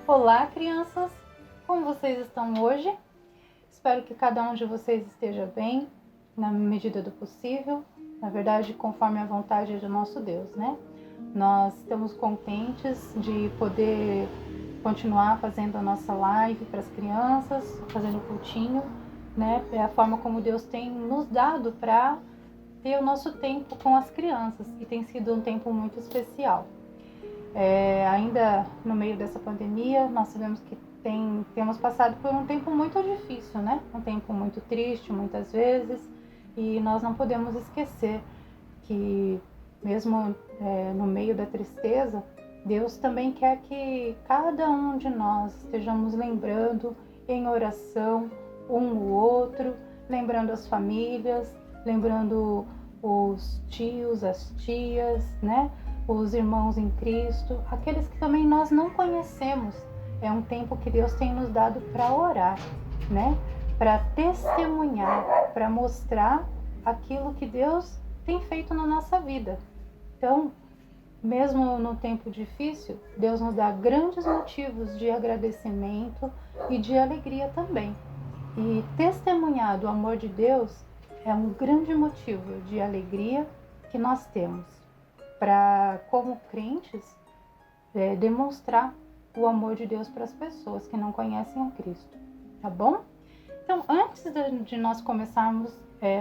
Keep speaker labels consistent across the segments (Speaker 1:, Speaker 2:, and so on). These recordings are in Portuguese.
Speaker 1: Olá, crianças! Como vocês estão hoje? Espero que cada um de vocês esteja bem, na medida do possível, na verdade, conforme a vontade do nosso Deus, né? Nós estamos contentes de poder continuar fazendo a nossa live para as crianças, fazendo o cultinho, né? É a forma como Deus tem nos dado para ter o nosso tempo com as crianças, e tem sido um tempo muito especial. Ainda no meio dessa pandemia, nós sabemos que temos passado por um tempo muito difícil, né? Um tempo muito triste muitas vezes, e nós não podemos esquecer que mesmo no meio da tristeza, Deus também quer que cada um de nós estejamos lembrando em oração um o outro, lembrando as famílias, lembrando os tios, as tias, né? Os irmãos em Cristo, aqueles que também nós não conhecemos. É um tempo que Deus tem nos dado para orar, né? Para testemunhar, para mostrar aquilo que Deus tem feito na nossa vida. Então, mesmo no tempo difícil, Deus nos dá grandes motivos de agradecimento e de alegria também. E testemunhar do amor de Deus é um grande motivo de alegria que nós temos para, como crentes, demonstrar o amor de Deus para as pessoas que não conhecem a Cristo, tá bom? Então, antes de nós começarmos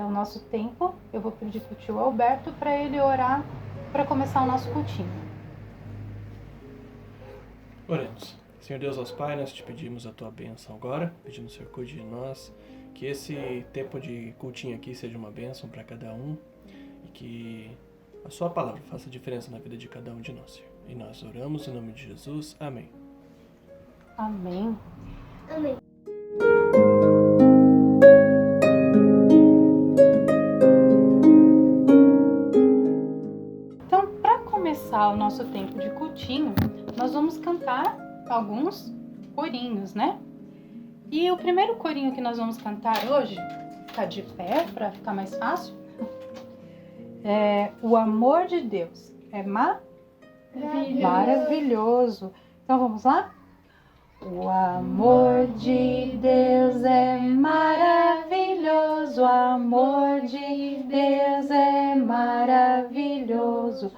Speaker 1: o nosso tempo, eu vou pedir para o tio Alberto para ele orar para começar o nosso cultinho.
Speaker 2: Oremos. Senhor Deus, aos Pai, nós te pedimos a tua bênção agora, pedimos, Senhor, cuide de nós, que esse tempo de cultinho aqui seja uma bênção para cada um e que a sua palavra faça diferença na vida de cada um de nós, Senhor. E nós oramos em nome de Jesus. Amém.
Speaker 1: Amém.
Speaker 3: Amém.
Speaker 1: Então, para começar o nosso tempo de cultinho, nós vamos cantar alguns corinhos, né? E o primeiro corinho que nós vamos cantar hoje, ficar de pé para ficar mais fácil, é O Amor de Deus. É maravilhoso. Então vamos lá? O amor de Deus é maravilhoso, o amor de Deus é maravilhoso, o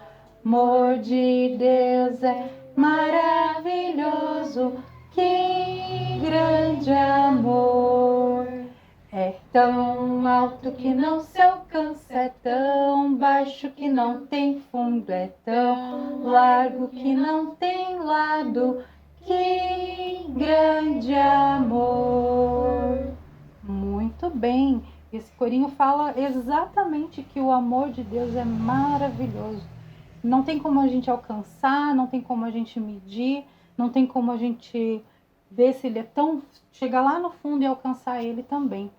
Speaker 1: amor de Deus é maravilhoso, que grande amor! É tão alto que não se alcança, é tão baixo que não tem fundo, é tão largo que não tem lado, que grande amor! Muito bem! Esse corinho fala exatamente que o amor de Deus é maravilhoso. Não tem como a gente alcançar, não tem como a gente medir, não tem como a gente ver se ele é tão... chegar lá no fundo e alcançar ele também.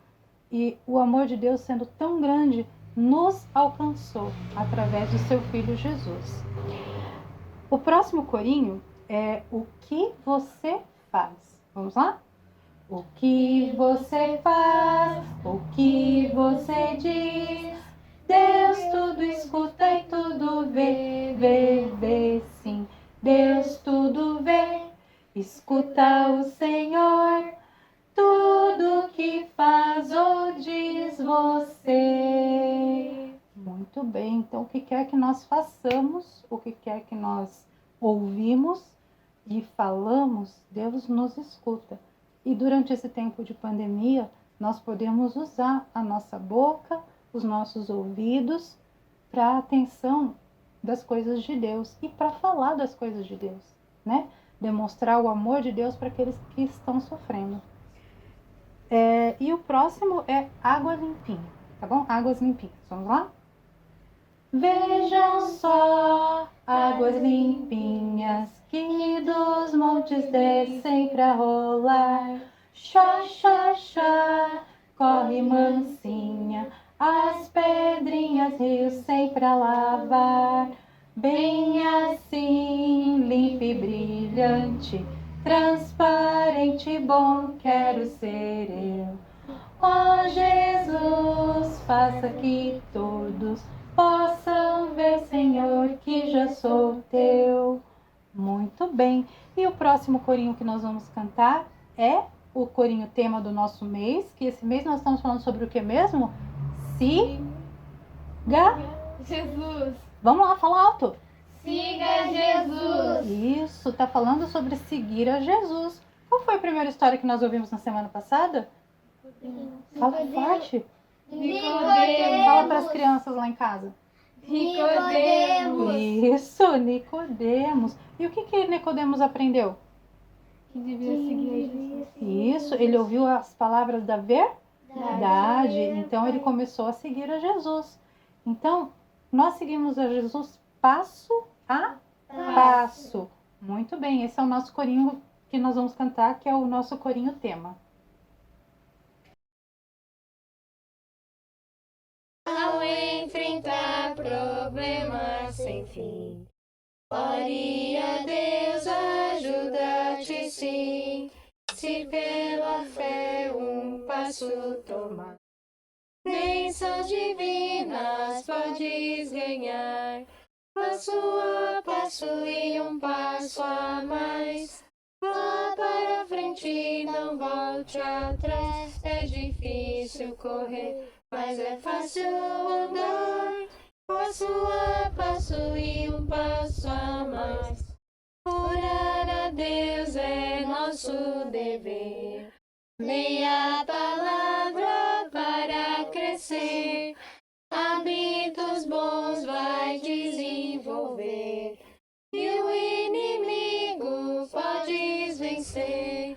Speaker 1: E o amor de Deus, sendo tão grande, nos alcançou através do seu Filho Jesus. O próximo corinho é O que você faz. Vamos lá? O que você faz, o que você diz, Deus tudo escuta e tudo vê sim. Deus tudo vê, escuta o Senhor, tudo que faz ou diz você. Muito bem, então o que quer que nós façamos, o que quer que nós ouvimos e falamos, Deus nos escuta. E durante esse tempo de pandemia, nós podemos usar a nossa boca, os nossos ouvidos, para a atenção das coisas de Deus e para falar das coisas de Deus, né? Demonstrar o amor de Deus para aqueles que estão sofrendo. E o próximo é Água Limpinha, tá bom? Águas Limpinhas, vamos lá? Vejam só, águas limpinhas que dos montes descem pra rolar. Xá, xá, xá, corre mansinha, as pedrinhas rios sempre a lavar. Bem assim, limpa e brilhante, transparente, bom quero ser eu. Ó Jesus, faça que todos possam ver, Senhor, que já sou teu. Muito bem. E o próximo corinho que nós vamos cantar é o corinho tema do nosso mês, que esse mês nós estamos falando sobre o que mesmo? Siga
Speaker 3: Jesus.
Speaker 1: Vamos lá, fala alto.
Speaker 3: Siga Jesus.
Speaker 1: Isso, tá falando sobre seguir a Jesus. Qual foi a primeira história que nós ouvimos na semana passada? Fala forte.
Speaker 3: Nicodemos.
Speaker 1: Fala para as crianças lá em casa.
Speaker 3: Nicodemos.
Speaker 1: Isso, Nicodemos. E o que Nicodemos aprendeu?
Speaker 3: Que devia seguir Jesus.
Speaker 1: Isso, ele ouviu as palavras da verdade. Então ele começou a seguir a Jesus. Então, nós seguimos a Jesus passo a passo. Muito bem, esse é o nosso corinho que nós vamos cantar, que é o nosso corinho tema.
Speaker 3: Ao enfrentar problemas sem fim, ore a Deus, ajuda-te sim. Se pela fé um passo tomar, bênçãos divinas podes ganhar. Passo a passo e um passo a mais. Vá para frente, não volte atrás. É difícil correr, mas é fácil andar. Passo a passo e um passo a mais. Orar a Deus é nosso dever. Leia a palavra para crescer. Hábitos bons vai desenvolver. E o inimigo podes vencer.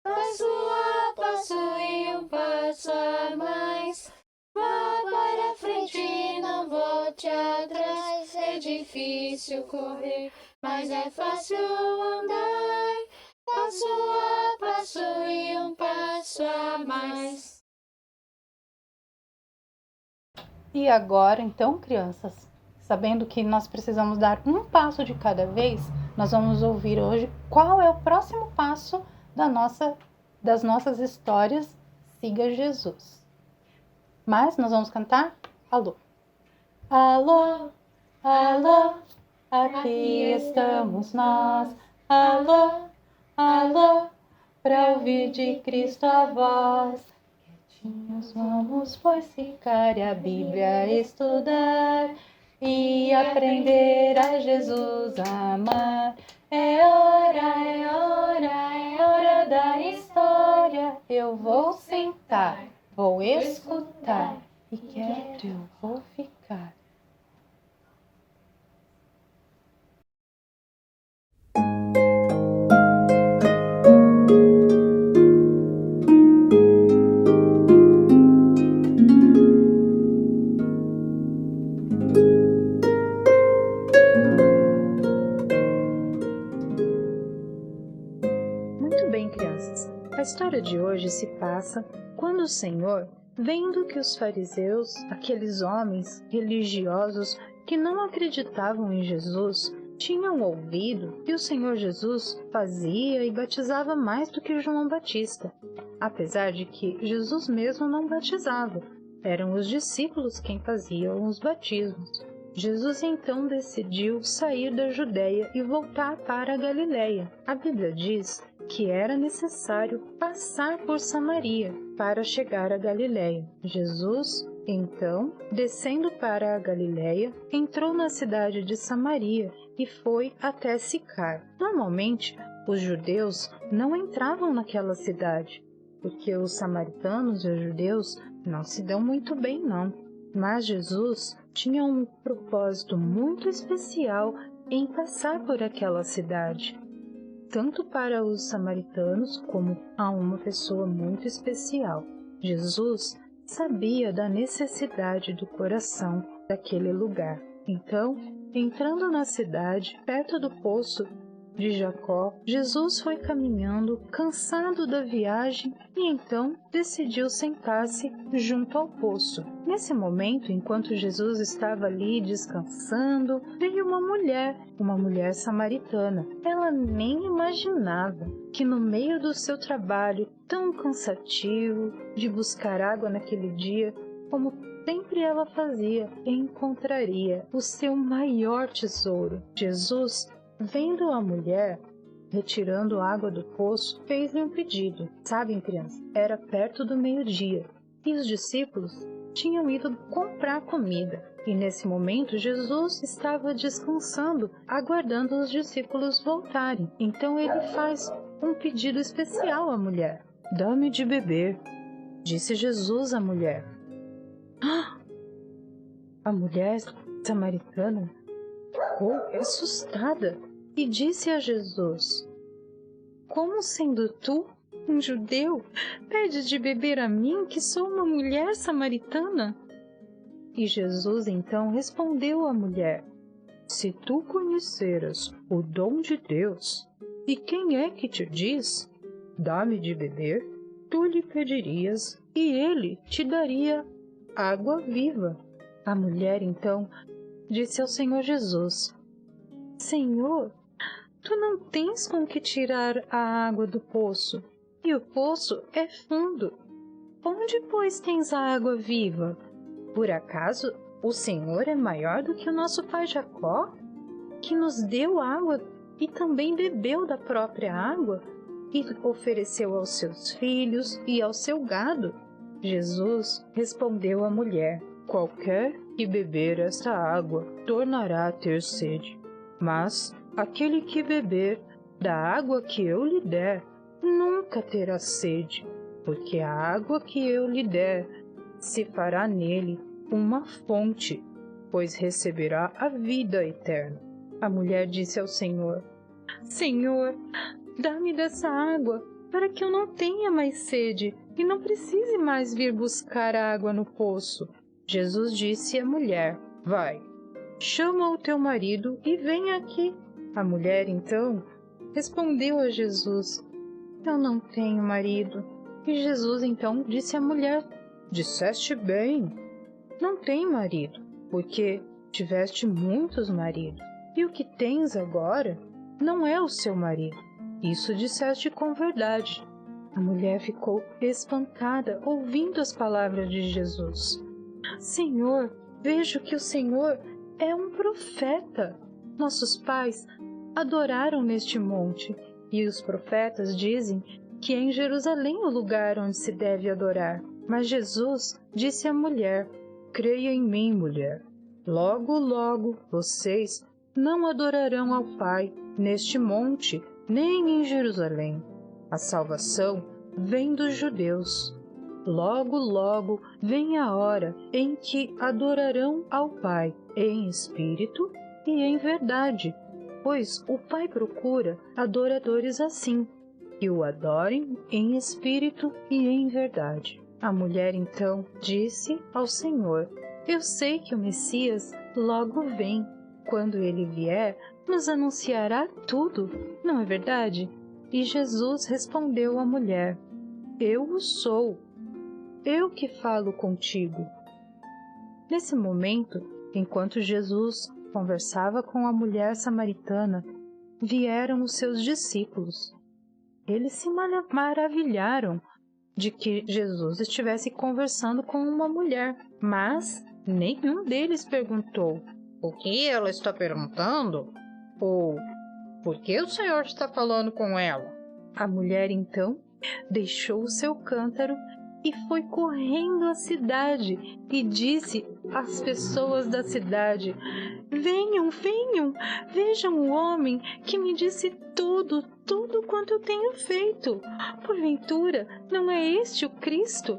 Speaker 3: Passo a passo e um passo a mais. Vá para frente, não volte atrás. É difícil correr, mas é fácil andar. Passo a passo e um passo a mais.
Speaker 1: E agora, então, crianças, sabendo que nós precisamos dar um passo de cada vez, nós vamos ouvir hoje qual é o próximo passo das nossas histórias Siga Jesus. Mas nós vamos cantar alô. Alô, alô, aqui estamos nós. Alô, alô, para ouvir de Cristo a voz. Quietinhos vamos, pois, ficar e a Bíblia estudar e aprender a Jesus amar. É hora da história. Eu vou sentar, vou escutar e quieto eu vou ficar. Muito bem, crianças. A história de hoje se passa quando o Senhor, vendo que os fariseus, aqueles homens religiosos que não acreditavam em Jesus, tinham ouvido que o Senhor Jesus fazia e batizava mais do que João Batista, apesar de que Jesus mesmo não batizava, eram os discípulos quem faziam os batismos. Jesus então decidiu sair da Judéia e voltar para a Galiléia. A Bíblia diz que era necessário passar por Samaria para chegar à Galiléia. Jesus, então, descendo para a Galiléia, entrou na cidade de Samaria e foi até Sicar. Normalmente, os judeus não entravam naquela cidade, porque os samaritanos e os judeus não se dão muito bem, não. Mas Jesus tinha um propósito muito especial em passar por aquela cidade, tanto para os samaritanos como a uma pessoa muito especial. Jesus sabia da necessidade do coração daquele lugar. Então, entrando na cidade, perto do poço de Jacó, Jesus foi caminhando, cansado da viagem, e então decidiu sentar-se junto ao poço. Nesse momento, enquanto Jesus estava ali descansando, veio uma mulher samaritana. Ela nem imaginava que no meio do seu trabalho tão cansativo de buscar água naquele dia, como sempre ela fazia, encontraria o seu maior tesouro. Jesus Vendo a mulher retirando água do poço, fez-lhe um pedido. Sabem, crianças, era perto do meio-dia e os discípulos tinham ido comprar comida. E nesse momento Jesus estava descansando, aguardando os discípulos voltarem. Então ele faz um pedido especial à mulher. Dá-me de beber, disse Jesus à mulher. A mulher samaritana ficou assustada e disse a Jesus: Como sendo tu, um judeu, pedes de beber a mim, que sou uma mulher samaritana? E Jesus então respondeu à mulher: Se tu conheceras o dom de Deus, e quem é que te diz, dá-me de beber, tu lhe pedirias, e ele te daria água viva. A mulher então disse ao Senhor Jesus: Senhor, tu não tens com que tirar a água do poço, e o poço é fundo. Onde, pois, tens a água viva? Por acaso o Senhor é maior do que o nosso pai Jacó, que nos deu água e também bebeu da própria água, e ofereceu aos seus filhos e ao seu gado? Jesus respondeu à mulher: Qualquer que beber esta água tornará a ter sede, mas aquele que beber da água que eu lhe der nunca terá sede, porque a água que eu lhe der se fará nele uma fonte, pois receberá a vida eterna. A mulher disse ao Senhor: Senhor, dá-me dessa água, para que eu não tenha mais sede e não precise mais vir buscar água no poço. Jesus disse à mulher: Vai, chama o teu marido e vem aqui. A mulher então respondeu a Jesus: Eu não tenho marido. E Jesus então disse à mulher: Disseste bem, não tem marido, porque tiveste muitos maridos, e o que tens agora não é o seu marido. Isso disseste com verdade. A mulher ficou espantada ouvindo as palavras de Jesus. Senhor, vejo que o Senhor é um profeta. Nossos pais adoraram neste monte, e os profetas dizem que é em Jerusalém o lugar onde se deve adorar. Mas Jesus disse à mulher: Creia em mim, mulher. Logo, logo, vocês não adorarão ao Pai neste monte, nem em Jerusalém. A salvação vem dos judeus. Logo, logo vem a hora em que adorarão ao Pai em espírito e em verdade, pois o Pai procura adoradores assim, que o adorem em espírito e em verdade. A mulher então disse ao Senhor: Eu sei que o Messias logo vem. Quando ele vier, nos anunciará tudo, não é verdade? E Jesus respondeu à mulher: Eu o sou, eu que falo contigo. Nesse momento, enquanto Jesus conversava com a mulher samaritana, vieram os seus discípulos. Eles se maravilharam de que Jesus estivesse conversando com uma mulher, mas nenhum deles perguntou: O que ela está perguntando? Ou por que o Senhor está falando com ela? A mulher então deixou o seu cântaro e foi correndo à cidade e disse às pessoas da cidade: Venham, venham, vejam o homem que me disse tudo quanto eu tenho feito. Porventura, não é este o Cristo?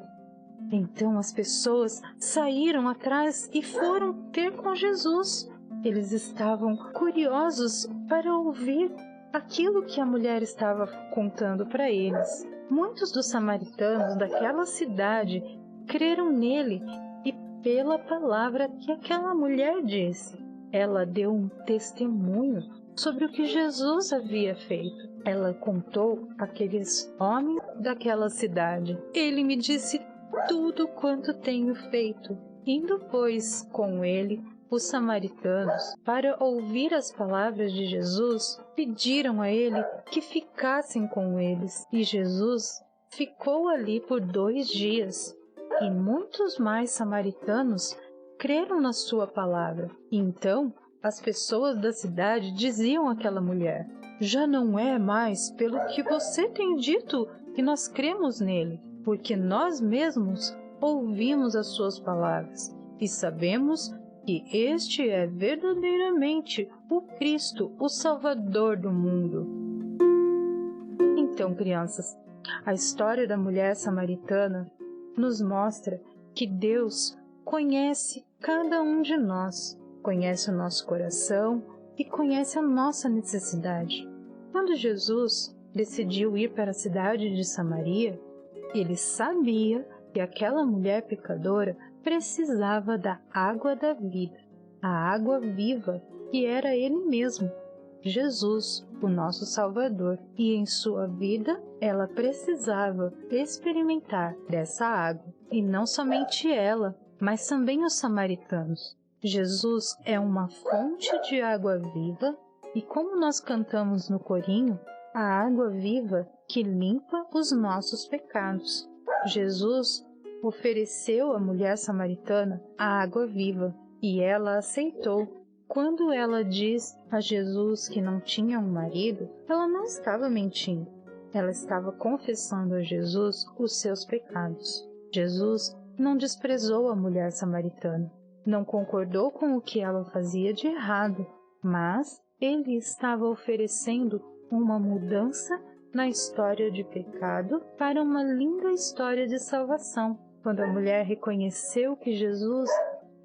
Speaker 1: Então as pessoas saíram atrás e foram ter com Jesus. Eles estavam curiosos para ouvir aquilo que a mulher estava contando para eles. Muitos dos samaritanos daquela cidade creram nele e pela palavra que aquela mulher disse. Ela deu um testemunho sobre o que Jesus havia feito. Ela contou àqueles homens daquela cidade: Ele me disse tudo quanto tenho feito. Indo, pois, com ele, os samaritanos, para ouvir as palavras de Jesus, pediram a ele que ficassem com eles. E Jesus ficou ali por 2 dias. E muitos mais samaritanos creram na sua palavra. Então, as pessoas da cidade diziam àquela mulher: já não é mais pelo que você tem dito que nós cremos nele, porque nós mesmos ouvimos as suas palavras e sabemos que este é verdadeiramente o Cristo, o Salvador do mundo. Então, crianças, a história da mulher samaritana nos mostra que Deus conhece cada um de nós, conhece o nosso coração e conhece a nossa necessidade. Quando Jesus decidiu ir para a cidade de Samaria, ele sabia que aquela mulher pecadora precisava da água da vida, a água viva, que era ele mesmo, Jesus, o nosso Salvador. E em sua vida, ela precisava experimentar dessa água. E não somente ela, mas também os samaritanos. Jesus é uma fonte de água viva, e como nós cantamos no corinho, a água viva que limpa os nossos pecados. Jesus ofereceu à mulher samaritana a água viva, e ela aceitou. Quando ela diz a Jesus que não tinha um marido, ela não estava mentindo. Ela estava confessando a Jesus os seus pecados. Jesus não desprezou a mulher samaritana, não concordou com o que ela fazia de errado, mas ele estava oferecendo uma mudança na história de pecado para uma linda história de salvação. Quando a mulher reconheceu que Jesus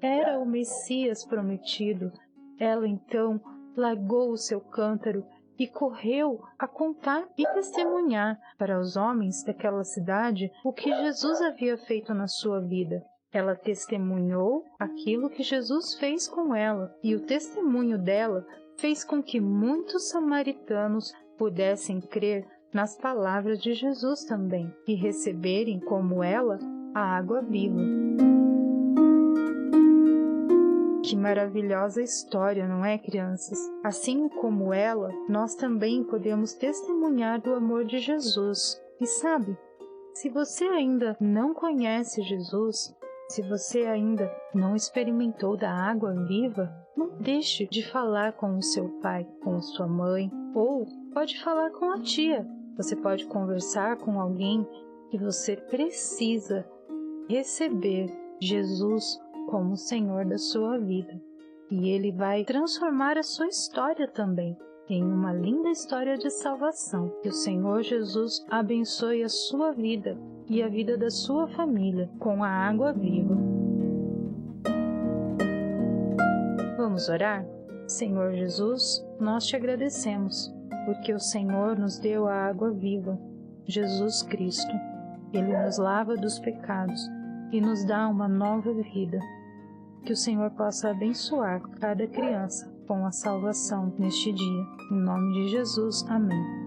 Speaker 1: era o Messias prometido, ela então largou o seu cântaro e correu a contar e testemunhar para os homens daquela cidade o que Jesus havia feito na sua vida. Ela testemunhou aquilo que Jesus fez com ela, e o testemunho dela fez com que muitos samaritanos pudessem crer nas palavras de Jesus também e receberem, como ela, a água viva. Que maravilhosa história, não é, crianças? Assim como ela, nós também podemos testemunhar do amor de Jesus. E sabe, se você ainda não conhece Jesus, se você ainda não experimentou da água viva, não deixe de falar com o seu pai, com a sua mãe, ou pode falar com a tia. Você pode conversar com alguém que você precisa receber Jesus como o Senhor da sua vida. E Ele vai transformar a sua história também em uma linda história de salvação. Que o Senhor Jesus abençoe a sua vida e a vida da sua família com a água viva. Vamos orar? Senhor Jesus, nós te agradecemos, porque o Senhor nos deu a água viva, Jesus Cristo. Ele nos lava dos pecados e nos dá uma nova vida. Que o Senhor possa abençoar cada criança com a salvação neste dia. Em nome de Jesus, amém.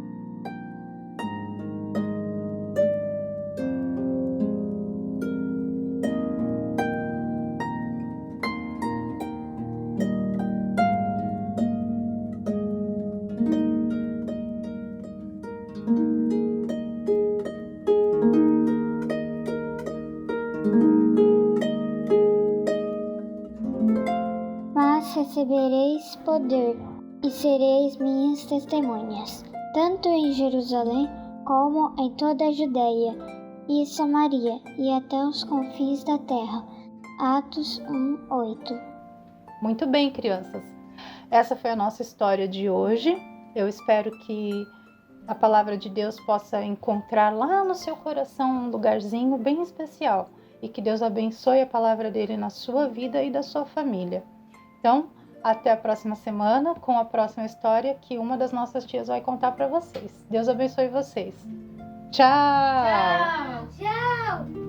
Speaker 4: Recebereis poder e sereis minhas testemunhas, tanto em Jerusalém como em toda a Judeia e Samaria e até os confins da terra. Atos 1:8.
Speaker 1: Muito bem, crianças. Essa foi a nossa história de hoje. Eu espero que a palavra de Deus possa encontrar lá no seu coração um lugarzinho bem especial e que Deus abençoe a palavra dele na sua vida e da sua família. Então, até a próxima semana com a próxima história que uma das nossas tias vai contar para vocês. Deus abençoe vocês. Tchau!
Speaker 3: Tchau! Tchau!